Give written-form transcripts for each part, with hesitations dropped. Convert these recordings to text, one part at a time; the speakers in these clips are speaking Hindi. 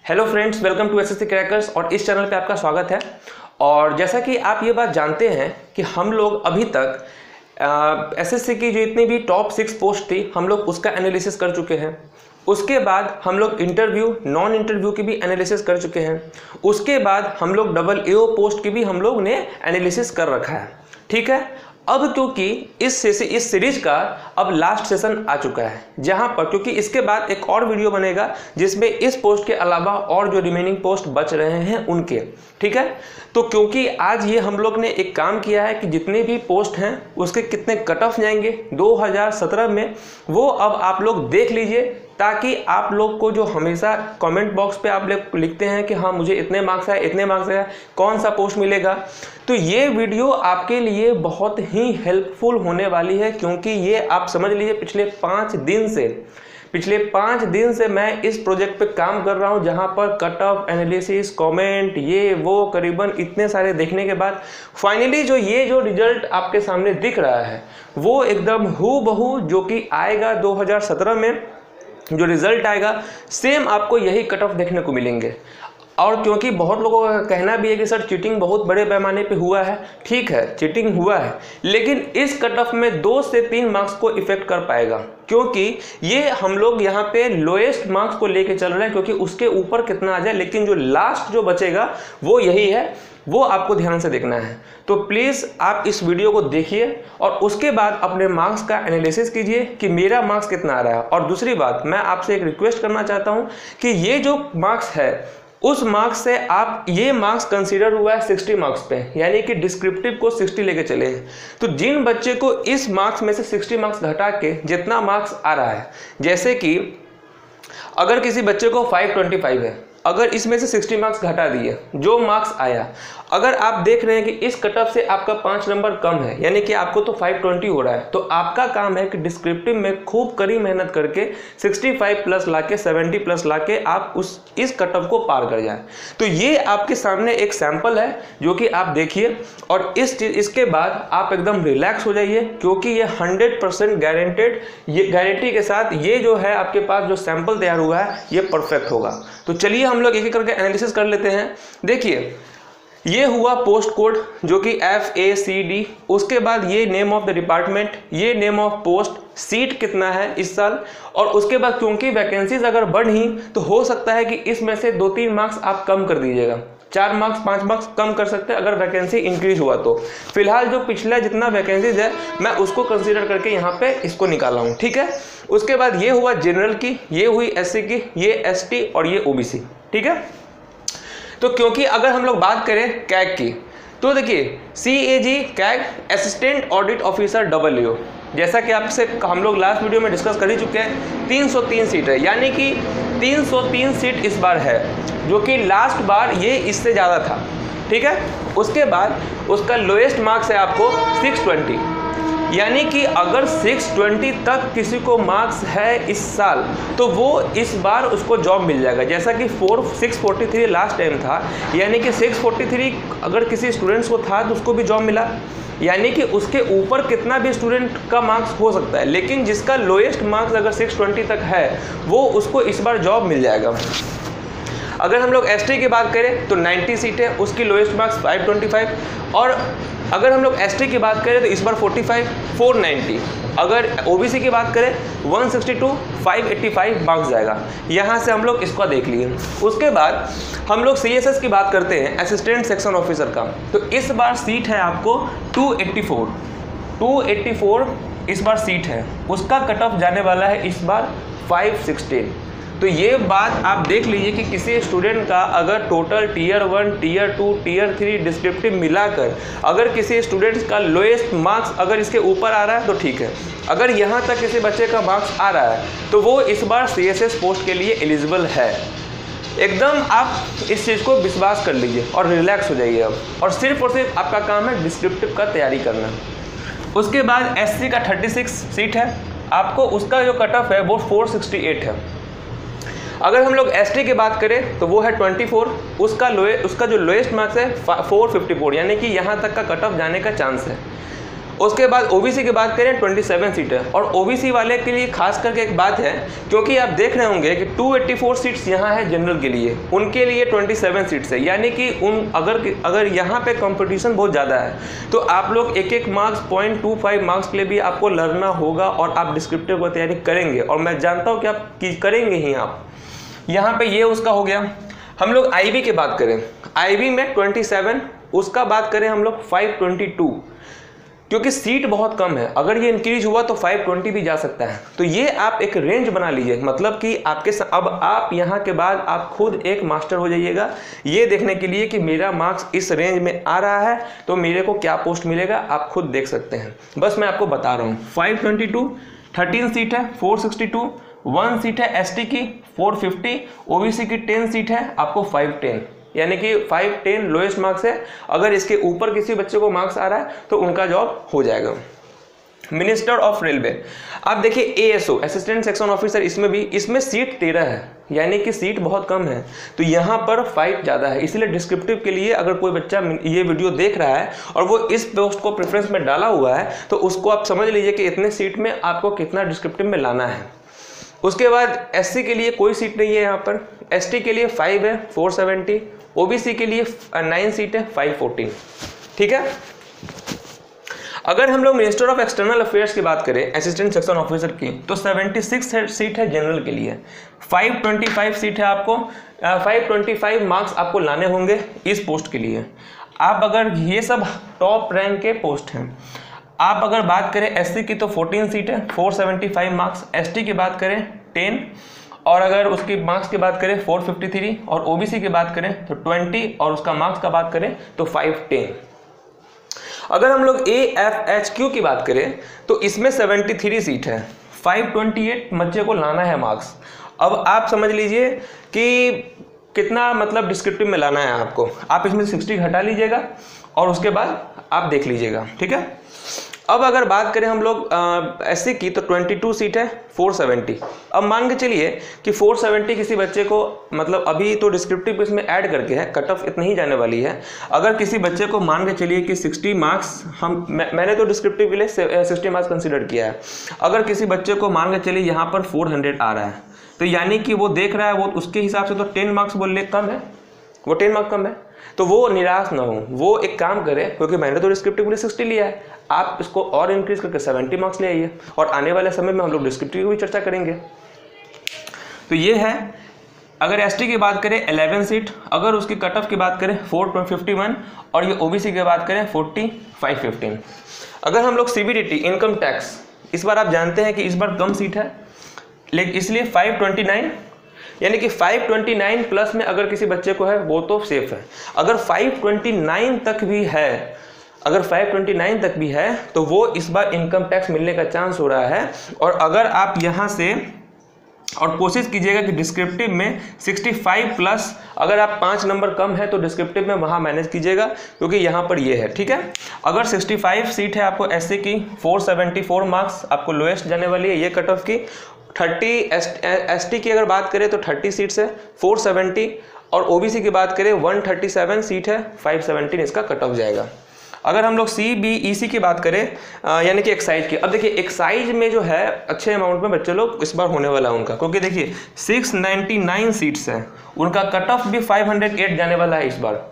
Hello friends, welcome to SSC crackers. और इस चैनल पे आपका स्वागत है। और जैसा कि आप ये बात जानते हैं कि हम लोग अभी तक एसएससी की जो इतनी भी टॉप 6 पोस्ट थी हम लोग उसका एनालिसिस कर चुके हैं। उसके बाद हम लोग इंटरव्यू नॉन इंटरव्यू की भी एनालिसिस कर चुके हैं। उसके बाद हम लोग डबल एओ पोस्ट की भी हम लोग ने एनालिसिस कर रखा है। ठीक है, अब क्योंकि इस सीरीज का अब लास्ट सेशन आ चुका है, जहां पर क्योंकि इसके बाद एक और वीडियो बनेगा जिसमें इस पोस्ट के अलावा और जो रिमेनिंग पोस्ट बच रहे हैं उनके। ठीक है, तो क्योंकि आज ये हम लोग ने एक काम किया है कि जितने भी पोस्ट हैं उसके कितने कट ऑफ जाएंगे 2017 में, वो अब आप लोग देख लीजिए, ताकि आप लोग को जो हमेशा कमेंट बॉक्स पे आप लोग लिखते हैं कि हाँ मुझे इतने मार्क्स आए, इतने मार्क्स आए, कौन सा पोस्ट मिलेगा, तो ये वीडियो आपके लिए बहुत ही हेल्पफुल होने वाली है। क्योंकि ये आप समझ लीजिए पिछले 5 दिन से मैं इस प्रोजेक्ट पे काम कर रहा हूँ, जहाँ पर कट ऑफ एनालिसिस, कमेंट, ये वो करीबन इतने सारे देखने के बाद फाइनली जो रिजल्ट आपके सामने दिख रहा है वो एकदम हूबहू जो कि आएगा 2017 में, जो रिजल्ट आएगा सेम आपको यही कट ऑफ देखने को मिलेंगे। और क्योंकि बहुत लोगों का कहना भी है कि सर चीटिंग बहुत बड़े पैमाने पे हुआ है, ठीक है चीटिंग हुआ है, लेकिन इस कट ऑफ में 2 से 3 मार्क्स को इफेक्ट कर पाएगा। क्योंकि ये हम लोग यहाँ पे लोएस्ट मार्क्स को लेके चल रहे हैं, क्योंकि उसके ऊपर कितना आ जाए, लेकिन जो लास्ट जो बचेगा वो यही है, वो आपको ध्यान से देखना है। तो प्लीज़ आप इस वीडियो को देखिए और उसके बाद अपने मार्क्स का एनालिसिस कीजिए कि मेरा मार्क्स कितना आ रहा है। और दूसरी बात, मैं आपसे एक रिक्वेस्ट करना चाहता हूँ कि ये जो मार्क्स है उस मार्क्स से आप ये मार्क्स कंसीडर हुआ है 60 मार्क्स पे, यानी कि डिस्क्रिप्टिव को 60 लेके चले हैं। तो जिन बच्चे को इस मार्क्स में से 60 मार्क्स घटा के जितना मार्क्स आ रहा है, जैसे कि अगर किसी बच्चे को 525 है, अगर इसमें से 60 मार्क्स घटा दिए, जो मार्क्स आया, अगर आप देख रहे हैं कि इस कट ऑफ से आपका 5 नंबर कम है, यानी कि आपको तो 520 हो रहा है, तो आपका काम है कि डिस्क्रिप्टिव में खूब कड़ी मेहनत करके 65 प्लस लाके 70 प्लस लाके आप इस कट ऑफ को पार कर जाए। तो ये आपके सामने एक सैंपल है जो कि आप देखिए, और इसके बाद आप एकदम रिलैक्स हो जाइए, क्योंकि ये 100% गारंटेड, ये गारंटी के साथ ये जो है आपके पास जो सैंपल तैयार हुआ है ये परफेक्ट होगा। तो चलिए हम लोग एक एक करके एनालिसिस कर लेते हैं। देखिए, ये हुआ पोस्ट कोड जो कि FACD, उसके बाद ये नेम ऑफ द डिपार्टमेंट, ये नेम ऑफ पोस्ट, सीट कितना है इस साल, और उसके बाद क्योंकि वैकेंसीज अगर बढ़ी तो हो सकता है कि इसमें से 2-3 मार्क्स आप कम कर दीजिएगा, 4 मार्क्स 5 मार्क्स कम कर सकते हैं अगर वैकेंसी इंक्रीज हुआ तो। फिलहाल जो पिछला जितना वैकेंसीज है मैं उसको कंसीडर करके यहाँ पे इसको निकाला हूँ। ठीक है, उसके बाद ये हुआ जनरल की, ये हुई SC की, ये ST और ये OBC। ठीक है, तो क्योंकि अगर हम लोग बात करें कैग की, तो देखिए CAG CAG assistant audit officer AAO, जैसा कि आपसे हम लोग लास्ट वीडियो में डिस्कस कर ही चुके हैं, 303 सीट है, यानी कि 303 सीट इस बार है, जो कि लास्ट बार ये इससे ज़्यादा था। ठीक है, उसके बाद उसका लोएस्ट मार्क्स है आपको 620, यानी कि अगर 620 तक किसी को मार्क्स है इस साल तो वो इस बार उसको जॉब मिल जाएगा। जैसा कि 643 लास्ट टाइम था, यानी कि 643 अगर किसी स्टूडेंट्स को था तो उसको भी जॉब मिला, यानी कि उसके ऊपर कितना भी स्टूडेंट का मार्क्स हो सकता है, लेकिन जिसका लोएस्ट मार्क्स अगर 620 तक है वो उसको इस बार जॉब मिल जाएगा। अगर हम लोग ST की बात करें तो 90 सीट है, उसकी लोएस्ट मार्क्स 525, और अगर हम लोग ST की बात करें तो इस बार 45, 490। अगर OBC की बात करें 162, 585 मार्क्स जाएगा। यहाँ से हम लोग इसको देख लिए। उसके बाद हम लोग CSS की बात करते हैं, असिस्टेंट सेक्शन ऑफिसर का, तो इस बार सीट है आपको 284 इस बार सीट है, उसका कट ऑफ जाने वाला है इस बार 516। तो ये बात आप देख लीजिए कि किसी स्टूडेंट का अगर total Tier 1, Tier 2, Tier 3 descriptive मिलाकर अगर किसी स्टूडेंट्स का लोएस्ट मार्क्स अगर इसके ऊपर आ रहा है तो ठीक है, अगर यहाँ तक किसी बच्चे का मार्क्स आ रहा है तो वो इस बार CSS पोस्ट के लिए एलिजिबल है। एकदम आप इस चीज़ को विश्वास कर लीजिए और रिलैक्स हो जाइए अब, और सिर्फ आपका काम है डिस्क्रिप्टिव का तैयारी करना। उसके बाद SC का 36 सीट है, आपको उसका जो कट ऑफ है वो 468 है। अगर हम लोग ST की बात करें तो वो है 24, उसका जो लोएस्ट मार्क्स है 454, यानी कि यहाँ तक का कट ऑफ जाने का चांस है। उसके बाद ओबीसी की बात करें 27 सीट है, और ओबीसी वाले के लिए खास करके एक बात है, क्योंकि आप देख रहे होंगे कि 284 सीट्स यहाँ है जनरल के लिए, उनके लिए 27 सीट्स है, यानी कि अगर यहाँ पे कंपटीशन बहुत ज़्यादा है तो आप लोग एक मार्क्स 0.25 मार्क्स के लिए भी आपको लड़ना होगा, और आप डिस्क्रिप्टिव की तैयारी करेंगे, और मैं जानता हूँ कि आप करेंगे ही। आप यहाँ पे ये उसका हो गया। हम लोग आईबी की बात करें, आईबी में 27, उसका बात करें हम लोग 522, क्योंकि सीट बहुत कम है, अगर ये इंक्रीज हुआ तो 520 भी जा सकता है। तो ये आप एक रेंज बना लीजिए, मतलब कि अब आप यहाँ के बाद आप खुद एक मास्टर हो जाइएगा ये देखने के लिए कि मेरा मार्क्स इस रेंज में आ रहा है तो मेरे को क्या पोस्ट मिलेगा, आप खुद देख सकते हैं। बस मैं आपको बता रहा हूँ 522, 13 सीट है 462, 1 सीट है एसटी की 450, ओबीसी की 10 सीट है आपको 510, यानी कि 510 लोएस्ट मार्क्स है। अगर इसके ऊपर किसी बच्चे को मार्क्स आ रहा है तो उनका जॉब हो जाएगा। मिनिस्टर ऑफ रेलवे, आप देखिए एएसओ असिस्टेंट सेक्शन ऑफिसर, इसमें सीट 13 है, यानी कि सीट बहुत कम है, तो यहाँ पर फाइट ज़्यादा है। इसलिए डिस्क्रिप्टिव के लिए अगर कोई बच्चा ये वीडियो देख रहा है और वो इस पोस्ट को प्रेफरेंस में डाला हुआ है तो उसको आप समझ लीजिए कि इतने सीट में आपको कितना डिस्क्रिप्टिव में लाना है। उसके बाद एससी के लिए कोई सीट नहीं है यहाँ पर, एसटी के लिए 5 है 470, ओबीसी के लिए 9 सीट है 514, ठीक है। अगर हम लोग मिनिस्टर ऑफ एक्सटर्नल अफेयर्स की बात करें असिस्टेंट सेक्शन ऑफिसर की, तो 76 सीट है जनरल के लिए, 525 सीट है आपको, 525 मार्क्स आपको लाने होंगे इस पोस्ट के लिए। आप अगर ये सब टॉप रैंक के पोस्ट हैं। आप अगर बात करें एससी की तो 14 सीट है 475 मार्क्स, एसटी की बात करें 10, और अगर उसकी मार्क्स की बात करें 453, और ओबीसी की बात करें तो 20, और उसका मार्क्स का बात करें तो 510। अगर हम लोग एएफएचक्यू की बात करें तो इसमें 73 सीट है, 528 बच्चे को लाना है मार्क्स। अब आप समझ लीजिए कि कितना मतलब डिस्क्रिप्टिव में लाना है आपको, आप इसमें 60 घटा लीजिएगा और उसके बाद आप देख लीजिएगा, ठीक है। अब अगर बात करें हम लोग एससी की तो 22 सीट है 470। अब मान के चलिए कि 470 किसी बच्चे को, मतलब अभी तो डिस्क्रिप्टिव इसमें ऐड करके है, कट ऑफ इतना ही जाने वाली है। अगर किसी बच्चे को मान के चलिए कि 60 मार्क्स मैंने तो डिस्क्रिप्टिव के लिए 60 मार्क्स कंसिडर किया है। अगर किसी बच्चे को मान के चलिए यहाँ पर 400 आ रहा है, तो यानी कि वो देख रहा है, वो उसके हिसाब से तो 10 मार्क्स बोलने कम है, वो 10 मार्क्स कम है, तो वो निराश ना हो, वो एक काम करे, क्योंकि मैंने तो डिस्क्रिप्टिव के लिए 60 लिया है, आप इसको और इंक्रीज करके 70 मार्क्स ले आइए, और आने वाले समय में हम लोग डिस्क्रिप्टिव की भी चर्चा करेंगे। तो ये है। अगर एसटी की बात करें 11 सीट, अगर उसकी कट ऑफ की बात करें 451, और ये ओबीसी की बात करें 4515। अगर हम लोग सीबीडीटी इनकम टैक्स, इस बार आप जानते हैं कि इस बार कम सीट है, लेकिन इसलिए 529, यानी कि 529 प्लस में अगर किसी बच्चे को है वो तो सेफ है। अगर 529 तक भी है, अगर 529 तक भी है तो वो इस बार इनकम टैक्स मिलने का चांस हो रहा है। और अगर आप यहाँ से और कोशिश कीजिएगा कि डिस्क्रिप्टिव में 65 प्लस, अगर आप 5 नंबर कम है तो डिस्क्रिप्टिव में वहाँ मैनेज कीजिएगा, क्योंकि यहाँ पर ये है, ठीक है। अगर 65 सीट है आपको एससी की, 474 मार्क्स आपको लोएस्ट जाने वाली है ये कट ऑफ की। 30 एसटी की अगर बात करें तो 30 सीट्स है 470, और ओबीसी की बात करें 137 सीट है 517 इसका कट ऑफ जाएगा। अगर हम लोग सीबीईसी की बात करें यानी कि एक्साइज की, अब देखिए एक्साइज में जो है अच्छे अमाउंट में बच्चे लोग इस बार होने वाला है उनका, क्योंकि देखिए 699 सीट्स हैं, उनका कट ऑफ भी 508 जाने वाला है इस बार।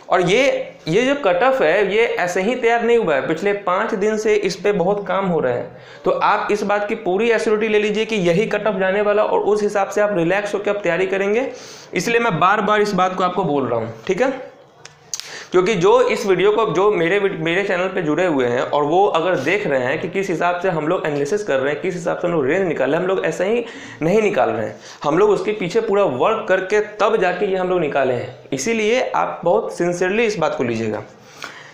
और ये जो कट ऑफ है ये ऐसे ही तैयार नहीं हुआ है, पिछले 5 दिन से इस पे बहुत काम हो रहा है। तो आप इस बात की पूरी एश्योरिटी ले लीजिए कि यही कट ऑफ जाने वाला, और उस हिसाब से आप रिलैक्स होकर आप तैयारी करेंगे। इसलिए मैं बार बार इस बात को आपको बोल रहा हूँ, ठीक है। क्योंकि जो इस वीडियो को जो मेरे चैनल पे जुड़े हुए हैं और वो अगर देख रहे हैं कि किस हिसाब से हम लोग एनालिसिस कर रहे हैं, किस हिसाब से हम लोग रेंज निकाल रहे हैं, हम लोग ऐसा ही नहीं निकाल रहे हैं, हम लोग उसके पीछे पूरा वर्क करके तब जाके ये हम लोग निकाले हैं। इसीलिए आप बहुत सिंसियरली इस बात को लीजिएगा,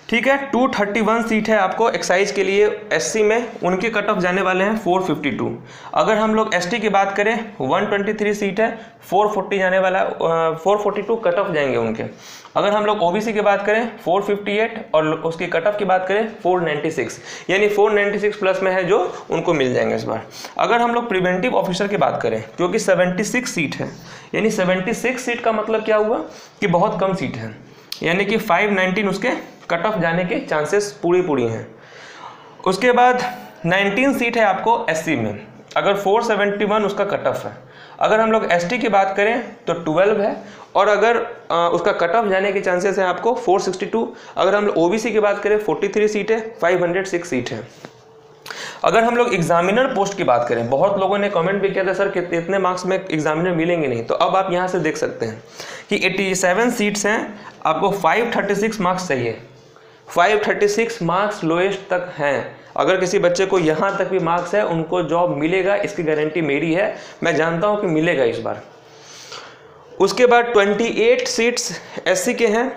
ठीक है। 231 सीट है आपको एक्साइज के लिए एससी में, उनके कट ऑफ जाने वाले हैं 452। अगर हम लोग एसटी की बात करें 123 सीट है 440 जाने वाला है, 442 कट ऑफ जाएंगे उनके। अगर हम लोग ओबीसी की बात करें 458 और उसकी कट ऑफ की बात करें 496, यानी 496 प्लस में है जो उनको मिल जाएंगे इस बार। अगर हम लोग प्रिवेंटिव ऑफिसर की बात करें, क्योंकि 76 सीट है, यानी 76 सीट का मतलब क्या हुआ कि बहुत कम सीट है, यानी कि 519 उसके कट ऑफ जाने के चांसेस पूरी हैं। उसके बाद 19 सीट है आपको SC में, अगर 471 उसका कट ऑफ है। अगर हम लोग ST की बात करें तो 12 है, और अगर उसका कट ऑफ जाने के चांसेस हैं आपको 462। अगर हम लोग OBC की बात करें 43 सीट है, 506 सीट है। अगर हम लोग एग्जामिनर पोस्ट की बात करें, बहुत लोगों ने कमेंट भी किया था सर कि इतने मार्क्स में एग्जामिनर मिलेंगे नहीं, तो अब आप यहाँ से देख सकते हैं कि 87 सीट्स हैं, आपको 536 मार्क्स चाहिए। 536 मार्क्स लोएस्ट तक हैं। अगर किसी बच्चे को यहाँ तक भी मार्क्स है, उनको जॉब मिलेगा, इसकी गारंटी मेरी है, मैं जानता हूँ कि मिलेगा इस बार। उसके बाद 28 सीट्स SC के हैं,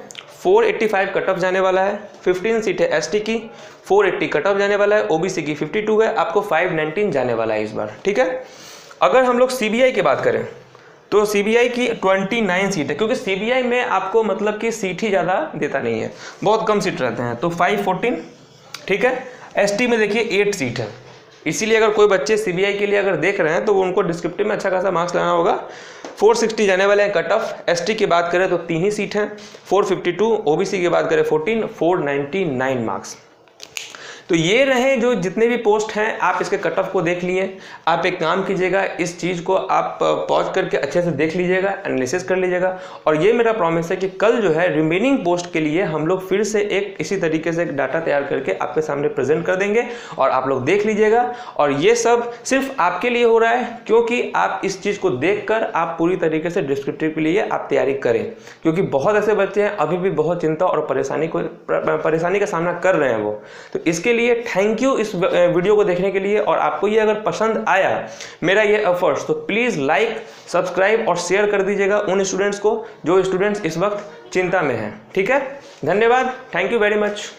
485 कट ऑफ जाने वाला है। 15 सीट है ST की, 480 कट ऑफ जाने वाला है। OBC की 52 है, आपको 519 जाने वाला है इस बार, ठीक है। अगर हम लोग CBI की बात करें तो CBI की 29 सीट है, क्योंकि CBI में आपको मतलब कि सीट ही ज़्यादा देता नहीं है, बहुत कम सीट रहते हैं, तो 514, ठीक है। ST में देखिए 8 सीट है, इसीलिए अगर कोई बच्चे CBI के लिए अगर देख रहे हैं तो वो उनको डिस्क्रिप्टिव में अच्छा खासा मार्क्स लाना होगा। 460 जाने वाले हैं कट ऑफ। ST की बात करें तो 3 ही सीट हैं, 452। OBC की बात करें 14, 499 मार्क्स। तो ये रहे जो जितने भी पोस्ट हैं, आप इसके कट ऑफ को देख लिए। आप एक काम कीजिएगा, इस चीज़ को आप पॉज करके अच्छे से देख लीजिएगा, एनालिसिस कर लीजिएगा, और ये मेरा प्रॉमिस है कि कल जो है रिमेनिंग पोस्ट के लिए हम लोग फिर से एक इसी तरीके से एक डाटा तैयार करके आपके सामने प्रेजेंट कर देंगे, और आप लोग देख लीजिएगा। और ये सब सिर्फ आपके लिए हो रहा है, क्योंकि आप इस चीज़ को देखकर आप पूरी तरीके से डिस्क्रिप्टिव के लिए आप तैयारी करें, क्योंकि बहुत ऐसे बच्चे हैं अभी भी बहुत चिंता और परेशानी का सामना कर रहे हैं वो। तो इसके लिए थैंक यू इस वीडियो को देखने के लिए, और आपको ये अगर पसंद आया मेरा ये एफर्ट्स, तो प्लीज़ लाइक, सब्सक्राइब और शेयर कर दीजिएगा उन स्टूडेंट्स को जो स्टूडेंट्स इस वक्त चिंता में हैं, ठीक है। धन्यवाद, थैंक यू वेरी मच।